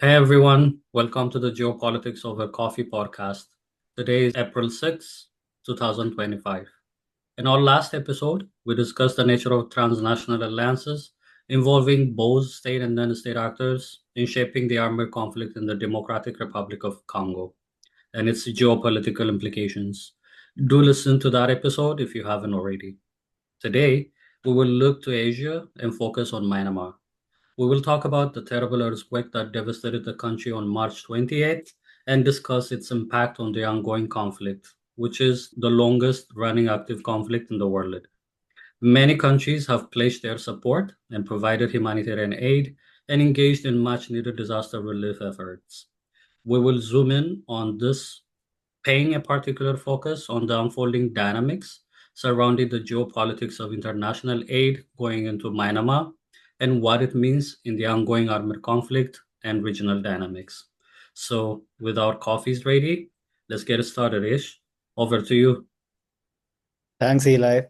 Hey everyone, welcome to the Geopolitics Over Coffee podcast. Today is April 6, 2025. In our last episode, we discussed the nature of transnational alliances involving both state and non-state actors in shaping the armed conflict in the Democratic Republic of Congo and its geopolitical implications. Do listen to that episode if you haven't already. Today, we will look to Asia and focus on Myanmar. We will talk about the terrible earthquake that devastated the country on March 28th and discuss its impact on the ongoing conflict, which is the longest running active conflict in the world. Many countries have pledged their support and provided humanitarian aid and engaged in much needed disaster relief efforts. We will zoom in on this, paying a particular focus on the unfolding dynamics surrounding the geopolitics of international aid going into Myanmar and what it means in the ongoing armed conflict and regional dynamics. So, with our coffees ready, let's get started, Ish. Over to you. Thanks, Eli.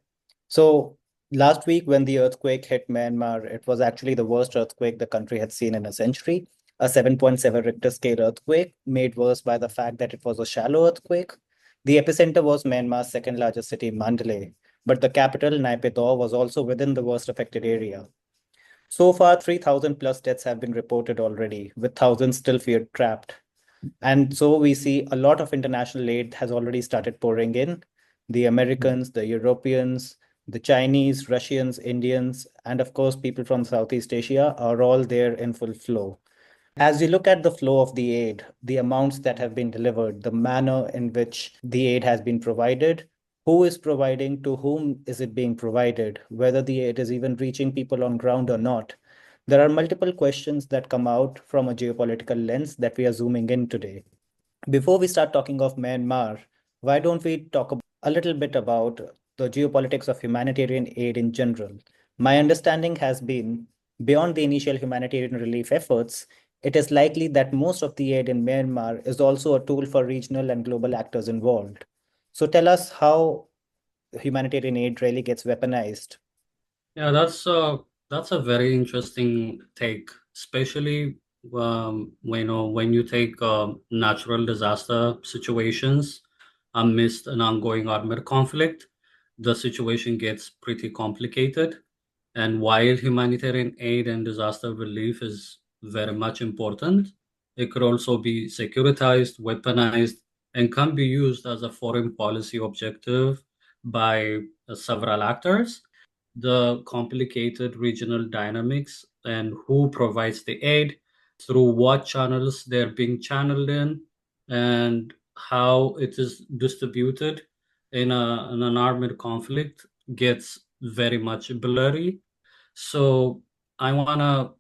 So last week, when the earthquake hit Myanmar, it was actually the worst earthquake the country had seen in a century. A 7.7 Richter scale earthquake, made worse by the fact that it was a shallow earthquake. The epicenter was Myanmar's second largest city, Mandalay, but the capital, Naypyidaw, was also within the worst affected area. So far, 3,000 plus deaths have been reported already, with thousands still feared trapped. And so we see a lot of international aid has already started pouring in. The Americans, the Europeans, the Chinese, Russians, Indians, and of course, people from Southeast Asia are all there in full flow. As you look at the flow of the aid, the amounts that have been delivered, the manner in which the aid has been provided, who is providing, to whom is it being provided, whether the aid is even reaching people on ground or not, there are multiple questions that come out from a geopolitical lens that we are zooming in today. Before we start talking of Myanmar, why don't we talk a little bit about the geopolitics of humanitarian aid in general? My understanding has been beyond the initial humanitarian relief efforts, it is likely that most of the aid in Myanmar is also a tool for regional and global actors involved. So tell us how humanitarian aid really gets weaponized. Yeah, that's a very interesting take, especially when you take natural disaster situations amidst an ongoing armed conflict, the situation gets pretty complicated. And while humanitarian aid and disaster relief is very much important, it could also be securitized, weaponized, and can be used as a foreign policy objective by several actors. The complicated regional dynamics and who provides the aid, through what channels they're being channeled in, and how it is distributed in an armed conflict gets very much blurry. So I want to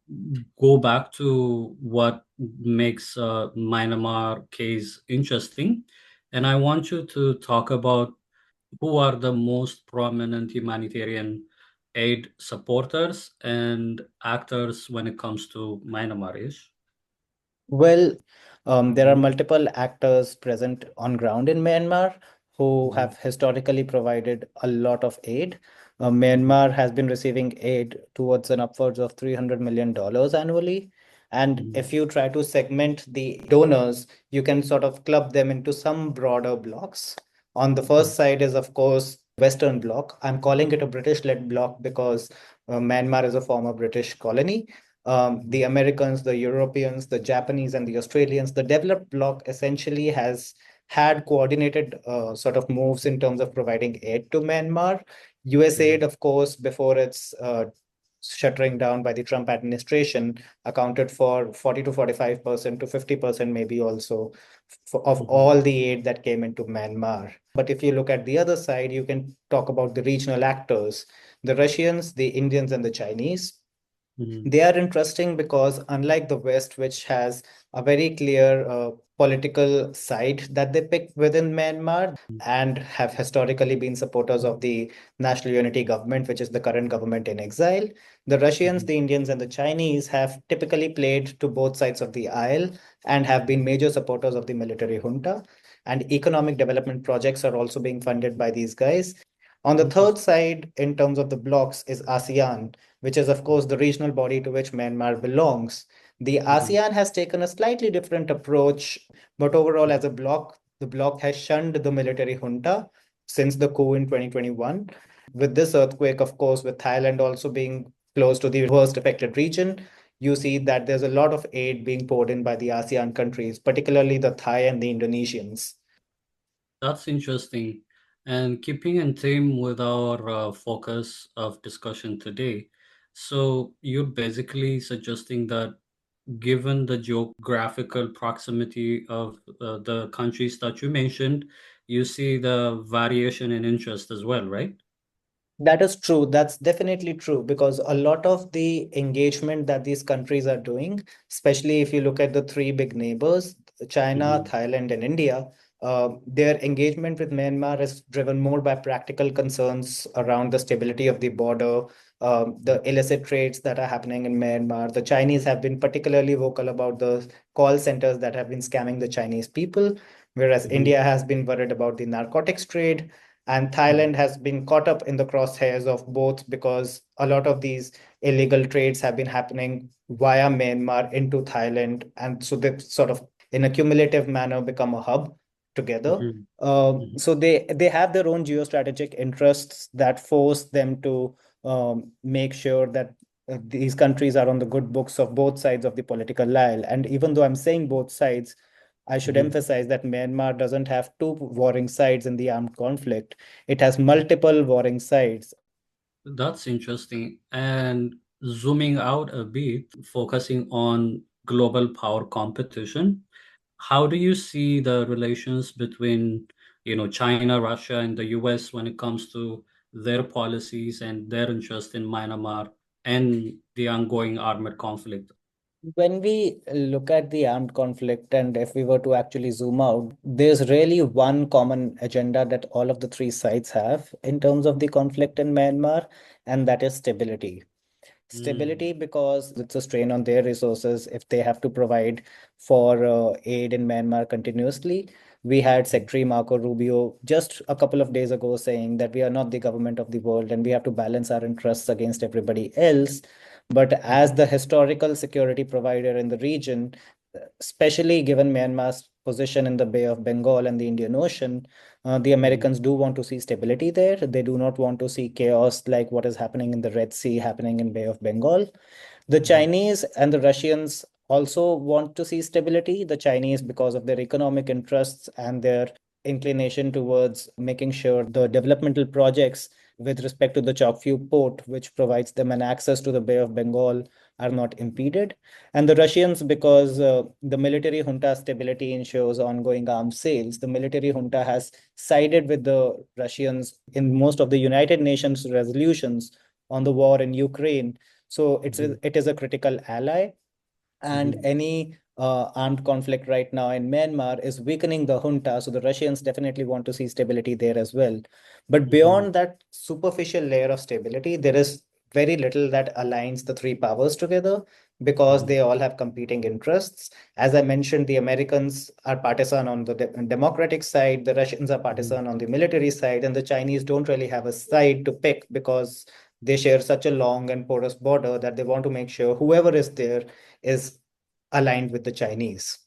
go back to what makes Myanmar case interesting, and I want you to talk about who are the most prominent humanitarian aid supporters and actors when it comes to Myanmar is? Well, there are Mhm, multiple actors present on ground in Myanmar who mhm, have historically provided a lot of aid. mhm, Myanmar has been receiving aid towards an upwards of $300 million annually. And mhm, if you try to segment the donors, you can sort of club them into some broader blocks. On the first side is, of course, Western Bloc. I'm calling it a British-led bloc because Myanmar is a former British colony. The mhm, Americans, the Europeans, the Japanese, and the Australians, the developed bloc essentially has had coordinated sort of moves in terms of providing aid to Myanmar. USAID, mhm, of course, before its shuttering down by the Trump administration, accounted for 40 to 45% to 50% maybe also of mhm, all the aid that came into Myanmar. But if you look at the other side, you can talk about the regional actors, the Russians, the Indians, and the Chinese. mhm, They are interesting because, unlike the West, which has a very clear political side that they pick within Myanmar and have historically been supporters of the National Unity Government, which is the current government in exile, the Russians, mhm, the Indians, and the Chinese have typically played to both sides of the aisle and have been major supporters of the military junta. And economic development projects are also being funded by these guys. On the third interesting. side, in terms of the blocks, is ASEAN, which is, of course, the regional body to which Myanmar belongs. The Mhm. ASEAN has taken a slightly different approach, but overall, as a bloc, the bloc has shunned the military junta since the coup in 2021. With this earthquake, of course, with Thailand also being close to the worst affected region, you see that there's a lot of aid being poured in by the ASEAN countries, particularly the Thai and the Indonesians. That's interesting. And keeping in theme with our focus of discussion today, so you're basically suggesting that given the geographical proximity of the countries that you mentioned, you see the variation in interest as well, right? That is true. That's definitely true because a lot of the engagement that these countries are doing, especially if you look at the three big neighbors, China, Hmm. Thailand, and India, their engagement with Myanmar is driven more by practical concerns around the stability of the border, the illicit trades that are happening in Myanmar. The Chinese have been particularly vocal about the call centers that have been scamming the Chinese people, whereas Hmm. India has been worried about the narcotics trade. And Hmm. Thailand has been caught up in the crosshairs of both because a lot of these illegal trades have been happening via Myanmar into Thailand. And so they sort of, in a cumulative manner, become a hub together. Hmm. Hmm. So they have their own geostrategic interests that force them to make sure that these countries are on the good books of both sides of the political aisle. And even though I'm saying both sides, I should Hmm. emphasize that Myanmar doesn't have two warring sides in the armed conflict. It has multiple warring sides. That's interesting. And zooming out a bit, focusing on global power competition, how do you see the relations between, China, Russia, and the US when it comes to their policies and their interest in Myanmar and the ongoing armed conflict? When we look at the armed conflict, and if we were to actually zoom out, there's really one common agenda that all of the three sides have in terms of the conflict in Myanmar, and that is stability. Mm. Stability because it's a strain on their resources if they have to provide for aid in Myanmar continuously. We had Secretary Marco Rubio just a couple of days ago saying that we are not the government of the world and we have to balance our interests against everybody else. But as the historical security provider in the region, especially given Myanmar's position in the Bay of Bengal and the Indian Ocean, the Mhm. Americans do want to see stability there. They do not want to see chaos like what is happening in the Red Sea happening in Bay of Bengal. The Mhm. Chinese and the Russians also want to see stability. The Chinese, because of their economic interests and their inclination towards making sure the developmental projects with respect to the Chokfu port, which provides them an access to the Bay of Bengal, are not impeded. And the Russians, because the military junta stability ensures ongoing arms sales, the military junta has sided with the Russians in most of the United Nations resolutions on the war in Ukraine. So Mhm. it is a critical ally, and Mhm. any armed conflict right now in Myanmar is weakening the junta. So the Russians definitely want to see stability there as well. But Mhm. beyond that superficial layer of stability, there is very little that aligns the three powers together because Mhm. they all have competing interests. As I mentioned, the Americans are partisan on the democratic side, the Russians are Mhm. partisan on the military side, and the Chinese don't really have a side to pick because they share such a long and porous border that they want to make sure whoever is there is aligned with the Chinese.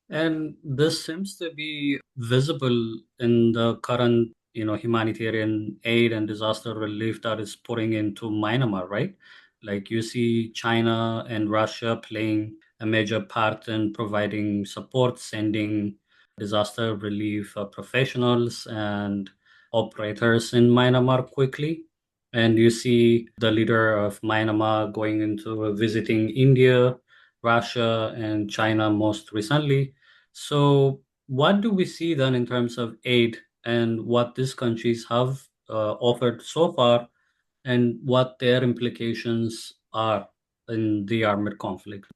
And this seems to be visible in the current, humanitarian aid and disaster relief that is pouring into Myanmar, right? Like you see China and Russia playing a major part in providing support, sending disaster relief professionals and operators in Myanmar quickly. And you see the leader of Myanmar going into visiting India, Russia, and China most recently. So, what do we see then in terms of aid and what these countries have offered so far and what their implications are in the armed conflict?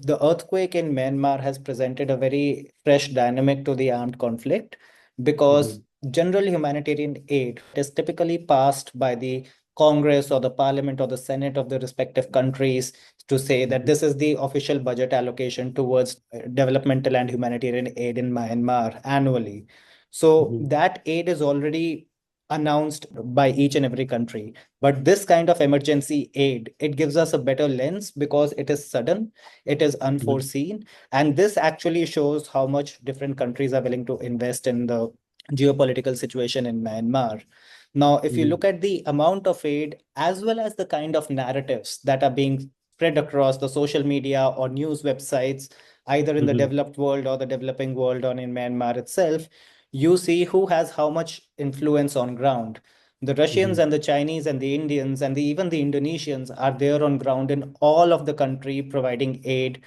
The earthquake in Myanmar has presented a very fresh dynamic to the armed conflict because Mhm. general humanitarian aid is typically passed by the Congress or the Parliament or the Senate of the respective countries to say that Mhm. this is the official budget allocation towards developmental and humanitarian aid in Myanmar annually. So Mhm. that aid is already announced by each and every country. But this kind of emergency aid, it gives us a better lens because it is sudden, it is Mhm. unforeseen, and this actually shows how much different countries are willing to invest in the geopolitical situation in Myanmar. Now, if you Mhm. look at the amount of aid as well as the kind of narratives that are being spread across the social media or news websites, either in the Mhm. developed world or the developing world or in Myanmar itself, you see who has how much influence on ground. The Russians Mhm. and the Chinese and the Indians and even the Indonesians are there on ground in all of the country providing aid,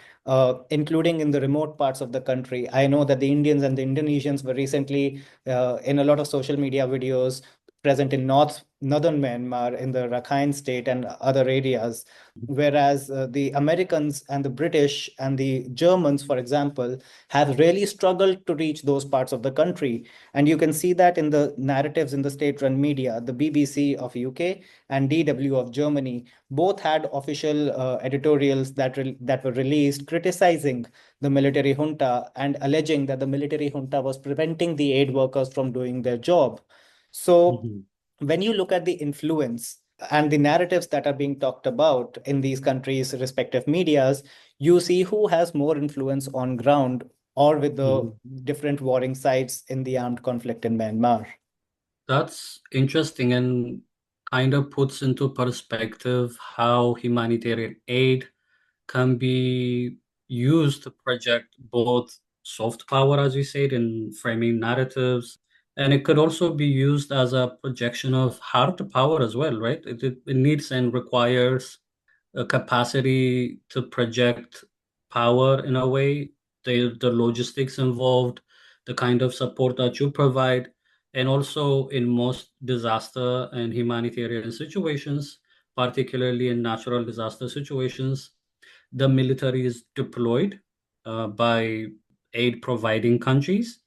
including in the remote parts of the country. I know that the Indians and the Indonesians were recently in a lot of social media videos present in northern Myanmar, in the Rakhine state and other areas. Whereas the Americans and the British and the Germans, for example, have really struggled to reach those parts of the country. And you can see that in the narratives in the state-run media. The BBC of UK and DW of Germany both had official editorials that were released criticizing the military junta and alleging that the military junta was preventing the aid workers from doing their job. So Mhm. when you look at the influence and the narratives that are being talked about in these countries' respective medias, you see who has more influence on ground or with the Mhm. different warring sides in the armed conflict in Myanmar. That's interesting and kind of puts into perspective how humanitarian aid can be used to project both soft power, as you said, in framing narratives, and it could also be used as a projection of hard power as well, right? It needs and requires a capacity to project power in a way, the logistics involved, the kind of support that you provide, and also in most disaster and humanitarian situations, particularly in natural disaster situations, the military is deployed by aid providing countries.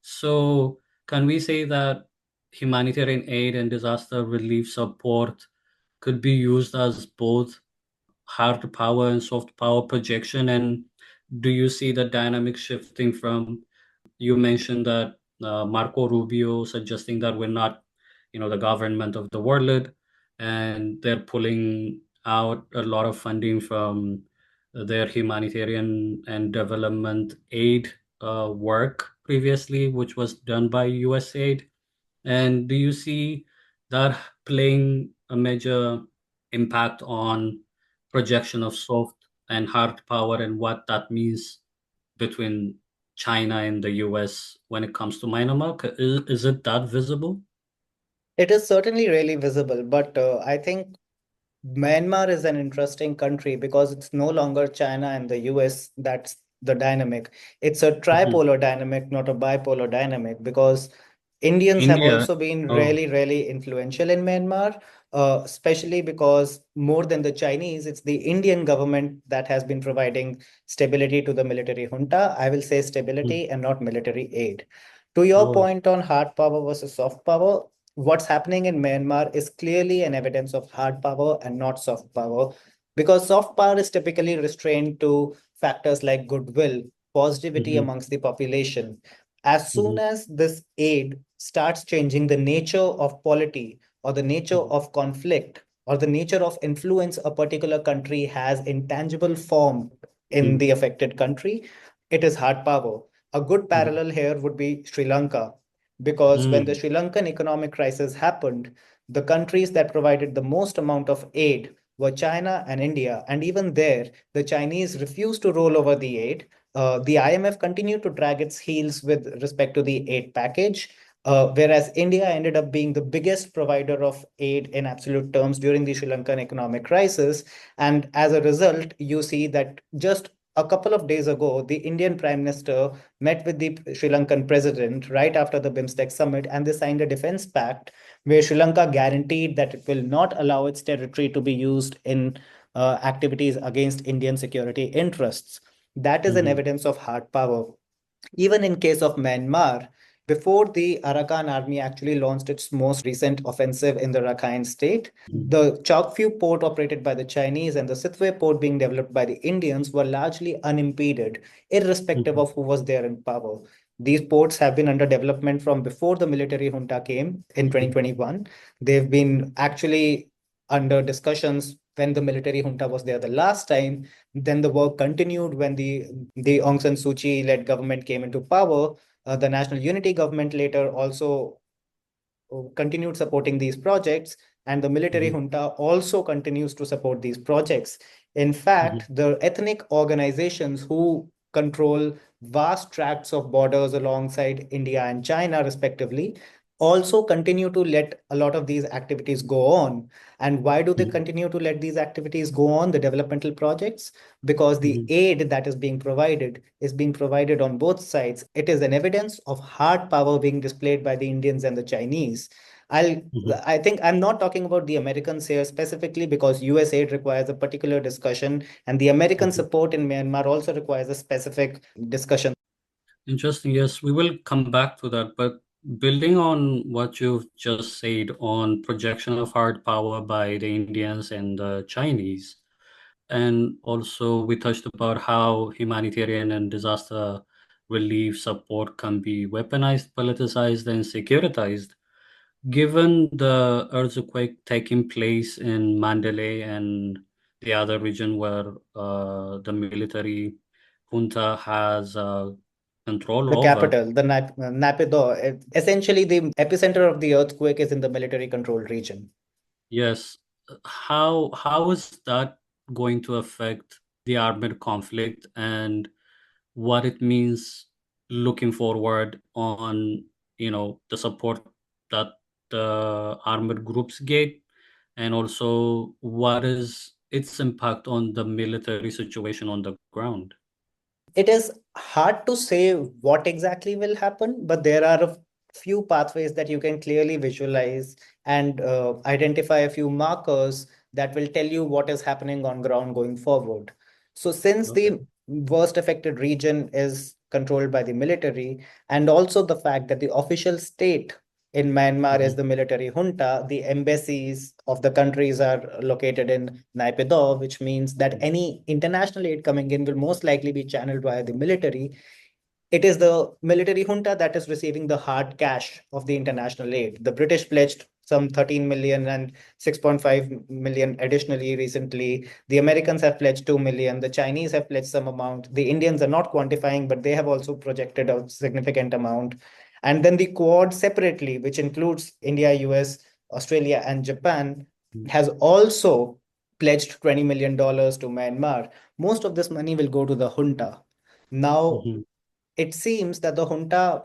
So, can we say that humanitarian aid and disaster relief support could be used as both hard power and soft power projection? And do you see the dynamic shifting from, you mentioned that Marco Rubio suggesting that we're not, the government of the world, and they're pulling out a lot of funding from their humanitarian and development aid work previously, which was done by USAID. And do you see that playing a major impact on projection of soft and hard power and what that means between China and the US when it comes to Myanmar? Is it that visible? It is certainly really visible, but I think Myanmar is an interesting country because it's no longer China and the US that's the dynamic. It's a Mhm. tripolar dynamic, not a bipolar dynamic, because Indians have India. also been Oh. really, really influential in Myanmar, especially because more than the Chinese, it's the Indian government that has been providing stability to the military junta. I will say Mm. stability and not military aid. To your Oh. point on hard power versus soft power, what's happening in Myanmar is clearly an evidence of hard power and not soft power, because soft power is typically restrained to factors like goodwill, positivity Mhm. amongst the population. As soon Mhm. as this aid starts changing the nature of polity or the nature Mhm. of conflict or the nature of influence a particular country has in tangible form in Mhm. the affected country, it is hard power. A good Mhm. parallel here would be Sri Lanka, because when the Mhm. Sri Lankan economic crisis happened, the countries that provided the most amount of aid were China and India. And even there, the Chinese refused to roll over the aid. The IMF continued to drag its heels with respect to the aid package, whereas India ended up being the biggest provider of aid in absolute terms during the Sri Lankan economic crisis. And as a result, you see that just a couple of days ago, the Indian Prime Minister met with the Sri Lankan president right after the BIMSTEC summit, and they signed a defense pact where Sri Lanka guaranteed that it will not allow its territory to be used in activities against Indian security interests. That is an Mhm. evidence of hard power. Even in case of Myanmar, before the Arakan army actually launched its most recent offensive in the Rakhine state, Mhm. the Chowkphu port operated by the Chinese and the Sitwe port being developed by the Indians were largely unimpeded, irrespective Mhm. of who was there in power. These ports have been under development from before the military junta came in Mhm. 2021. They've been actually under discussions when the military junta was there the last time. Then the work continued when the Aung San Suu Kyi led government came into power. The National Unity Government later also continued supporting these projects, and the military Mhm. junta also continues to support these projects. In fact, Mhm. the ethnic organizations who control vast tracts of borders alongside India and China, respectively, also continue to let a lot of these activities go on. And why do they Mhm. continue to let these activities go on, the developmental projects? Because the Mhm. aid that is being provided on both sides. It is an evidence of hard power being displayed by the Indians and the Chinese. I'll Mhm. I think I'm not talking about the Americans here specifically because US aid requires a particular discussion, and the American Mhm. support in Myanmar also requires a specific discussion. Interesting. Yes, we will come back to that. But building on what you've just said on projection of hard power by the Indians and the Chinese, and also we touched about how humanitarian and disaster relief support can be weaponized, politicized, and securitized. Given the earthquake taking place in Mandalay and the other region where the military junta has control The over, capital, the Naypyidaw, essentially the epicenter of the earthquake is in the military controlled region. yes, how is that going to affect the armed conflict and what it means looking forward on, the support that the armored groups get, and also what is its impact on the military situation on the ground? It is hard to say what exactly will happen, but there are a few pathways that you can clearly visualize and identify a few markers that will tell you what is happening on ground going forward. So, since Okay. the worst affected region is controlled by the military, and also the fact that the official state in Myanmar is Mhm. the military junta, the embassies of the countries are located in Naypyidaw, which means that any international aid coming in will most likely be channeled via the military. It is the military junta that is receiving the hard cash of the international aid. The British pledged some 13 million and 6.5 million additionally recently. The Americans have pledged 2 million. The Chinese have pledged some amount. The Indians are not quantifying, but they have also projected a significant amount. And then the Quad separately, which includes India, US, Australia, and Japan, has also pledged $20 million to Myanmar. Most of this money will go to the junta. Now, Mhm. it seems that the junta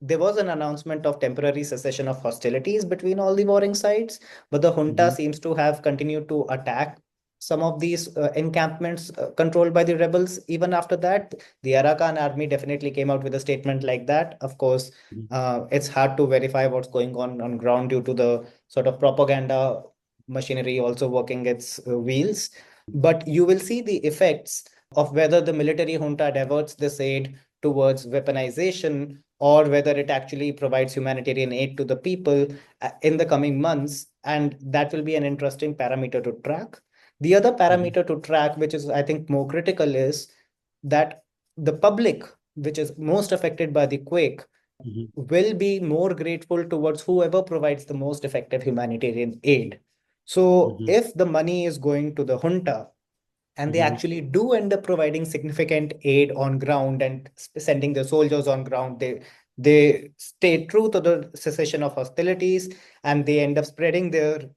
there was an announcement of temporary cessation of hostilities between all the warring sides, but the junta Mhm. seems to have continued to attack some of these encampments controlled by the rebels. Even after that, the Arakan army definitely came out with a statement like that. Of course, Mhm. it's hard to verify what's going on ground due to the sort of propaganda machinery also working its wheels. But you will see the effects of whether the military junta diverts this aid towards weaponization or whether it actually provides humanitarian aid to the people in the coming months. And that will be an interesting parameter to track. The other Mhm. parameter to track, which is, I think, more critical, is that the public, which is most affected by the quake, Mhm. will be more grateful towards whoever provides the most effective humanitarian aid. So, Mhm. if the money is going to the junta, and they Mhm. actually do end up providing significant aid on ground and sending their soldiers on ground, they stay true to the cessation of hostilities, and they end up spreading their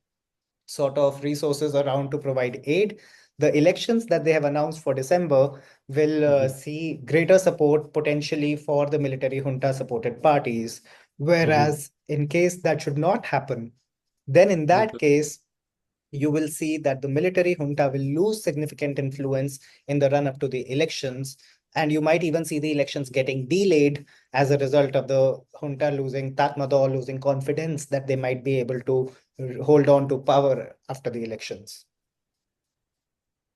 sort of resources around to provide aid. The elections that they have announced for December will Mhm. see greater support potentially for the military junta supported parties. Mhm. Whereas, in case that should not happen, then in that Okay. case, you will see that the military junta will lose significant influence in the run up to the elections. And you might even see the elections getting delayed as a result of the junta losing, Tatmadaw losing confidence that they might be able to hold on to power after the elections.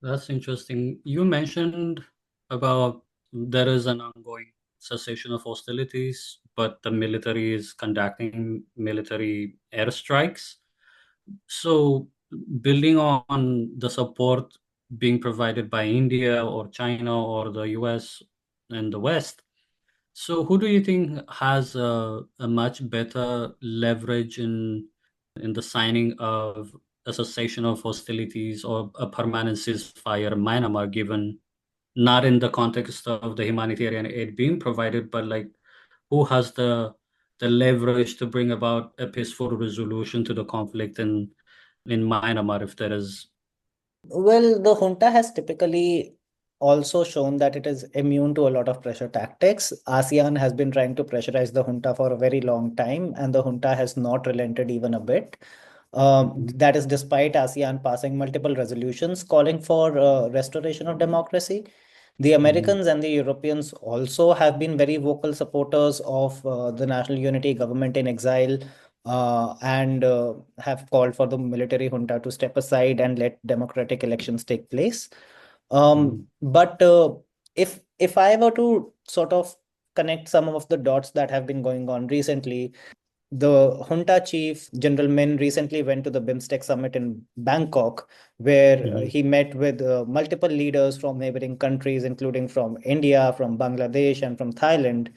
That's interesting. You mentioned about there is an ongoing cessation of hostilities, but the military is conducting military airstrikes. So, building on the support being provided by India or China or the US and the West, So who do you think has a much better leverage in the signing of a cessation of hostilities or a permanent ceasefire in Myanmar, given not in the context of the humanitarian aid being provided, but like who has the leverage to bring about a peaceful resolution to the conflict in Myanmar if there is. Well, the junta has typically also shown that it is immune to a lot of pressure tactics. ASEAN has been trying to pressurize the junta for a very long time, and the junta has not relented even a bit. Mhm, That is despite ASEAN passing multiple resolutions calling for restoration of democracy. The mhm, Americans and the Europeans also have been very vocal supporters of the national unity government in exile, and have called for the military junta to step aside and let democratic elections take place. mhm, But if I were to sort of connect some of the dots that have been going on recently, the junta chief, General Min, recently went to the BIMSTEC summit in Bangkok, where mhm, he met with multiple leaders from neighboring countries, including from India, from Bangladesh, and from Thailand.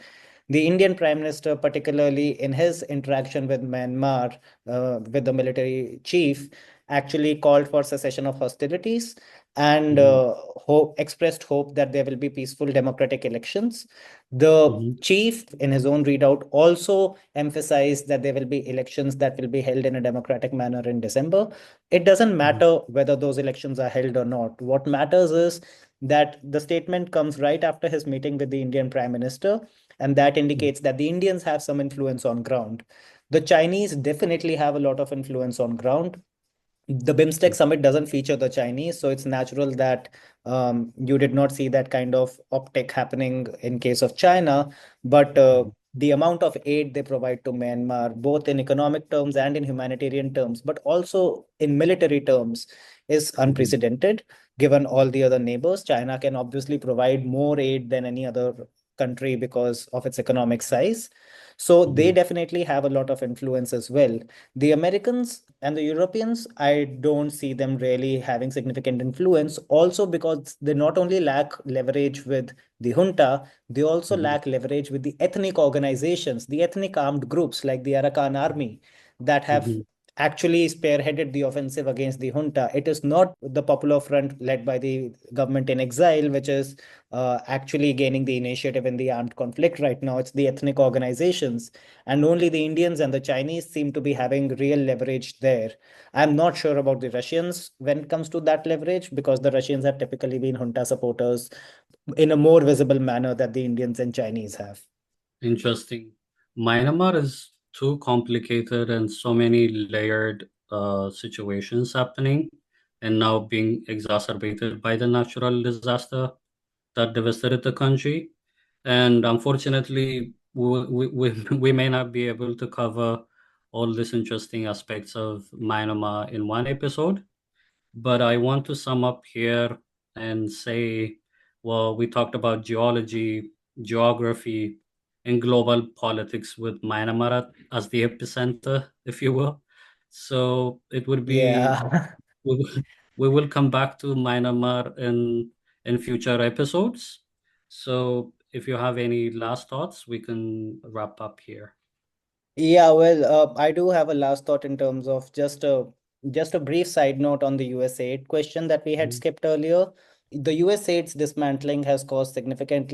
The Indian Prime Minister, particularly in his interaction with Myanmar, with the military chief, actually called for cessation of hostilities and mhm, expressed hope that there will be peaceful democratic elections. The mhm, chief, in his own readout, also emphasized that there will be elections that will be held in a democratic manner in December. It doesn't mhm, matter whether those elections are held or not. What matters is that the statement comes right after his meeting with the Indian Prime Minister, and that mhm, indicates that the Indians have some influence on ground. The Chinese definitely have a lot of influence on ground. The BIMSTEC summit doesn't feature the Chinese, so it's natural that you did not see that kind of uptick happening in case of China. But mhm, the amount of aid they provide to Myanmar, both in economic terms and in humanitarian terms, but also in military terms, is mhm, unprecedented. Given all the other neighbors, China can obviously provide more aid than any other country because of its economic size. So they mhm, definitely have a lot of influence as well. The Americans and the Europeans, I don't see them really having significant influence, also because they not only lack leverage with the junta, they also mhm, lack leverage with the ethnic organizations, the ethnic armed groups like the Arakan army that have mhm, actually spearheaded the offensive against the junta. It is not the Popular Front led by the government in exile, which is actually gaining the initiative in the armed conflict right now. It's the ethnic organizations, and only the Indians and the Chinese seem to be having real leverage there. I'm not sure about the Russians when it comes to that leverage, because the Russians have typically been junta supporters in a more visible manner that the Indians and Chinese have. Interesting. Myanmar is too complicated and so many layered situations happening, and now being exacerbated by the natural disaster that devastated the country. And unfortunately, we may not be able to cover all these interesting aspects of Myanmar in one episode. But I want to sum up here and say, well, we talked about geology, geography, and global politics with Myanmar as the epicenter, if you will. So it would be Yeah. we will, we will come back to Myanmar in future episodes. So if you have any last thoughts, we can wrap up here. Yeah, well, I do have a last thought in terms of just a brief side note on the US aid question that we had Mhm, skipped earlier. The US aid's dismantling has caused significant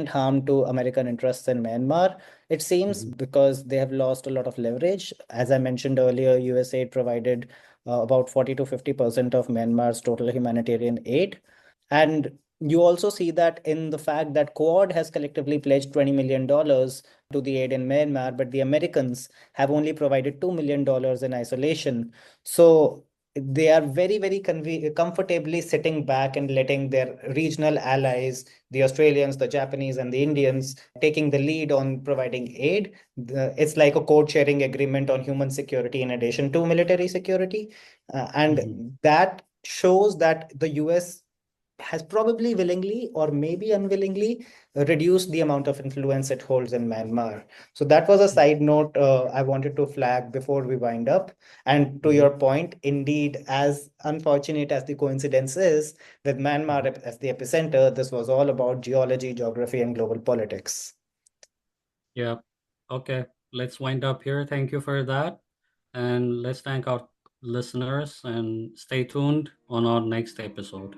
harm to American interests in Myanmar. It seems mhm, because they have lost a lot of leverage. As I mentioned earlier, US aid provided about 40 to 50% of Myanmar's total humanitarian aid. And you also see that in the fact that Quad has collectively pledged $20 million to the aid in Myanmar, but the Americans have only provided $2 million in isolation. So they are very, very comfortably sitting back and letting their regional allies, the Australians, the Japanese, and the Indians, taking the lead on providing aid. It's like a code sharing agreement on human security in addition to military security. mhm, And that shows that the US has probably willingly or maybe unwillingly reduced the amount of influence it holds in Myanmar. So that was a side note I wanted to flag before we wind up. And to your point, indeed, as unfortunate as the coincidence is, with Myanmar as the epicenter, this was all about geology, geography, and global politics. Yeah. Okay. Let's wind up here. Thank you for that. And let's thank our listeners and stay tuned on our next episode.